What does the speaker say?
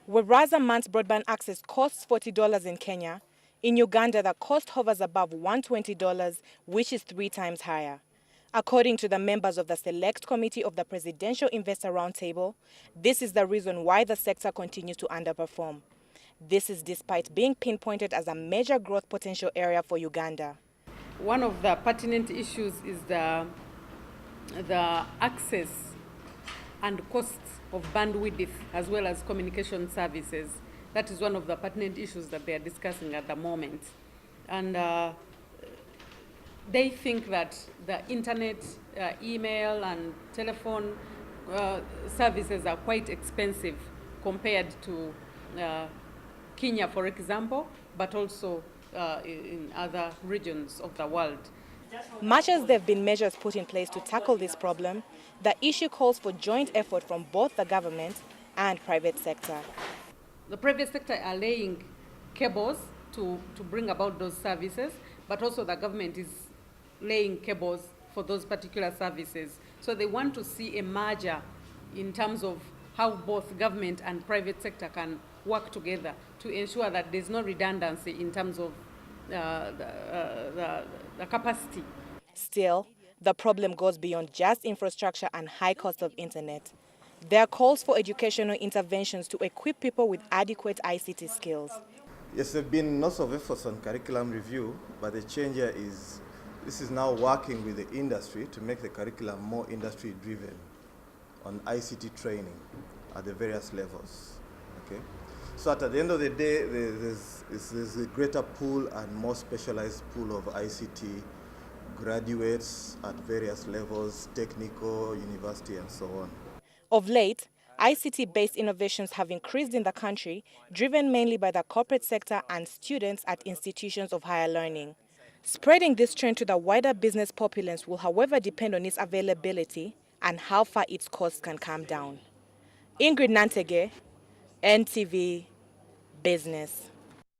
Whereas a month's broadband access costs $40 in Kenya, in Uganda the cost hovers above $120, which is 3 times higher. According to the members of the Select Committee of the Presidential Investor Roundtable, this is the reason why the sector continues to underperform. This is despite being pinpointed as a major growth potential area for Uganda. One of the pertinent issues is the access and costs of bandwidth as well as communication services. That is one of the pertinent issues that they are discussing at the moment. And they think that the internet, email and telephone services are quite expensive compared to Kenya, for example, but also in other regions of the world. Much as there have been measures put in place to tackle this problem, the issue calls for joint effort from both the government and private sector. The private sector are laying cables to bring about those services, but also the government is laying cables for those particular services. So they want to see a merger in terms of how both government and private sector can work together to ensure that there's no redundancy in terms of the capacity. Still, the problem goes beyond just infrastructure and high cost of internet. There are calls for educational interventions to equip people with adequate ICT skills. Yes, there have been lots of efforts on curriculum review, but the change here is this is now working with the industry to make the curriculum more industry-driven on ICT training at the various levels. Okay, so at the end of the day, there's a greater pool and more specialized pool of ICT graduates at various levels, technical, university, and so on. Of late, ICT-based innovations have increased in the country, driven mainly by the corporate sector and students at institutions of higher learning. Spreading this trend to the wider business populace will, however, depend on its availability and how far its costs can come down. Ingrid Nantege, NTV Business.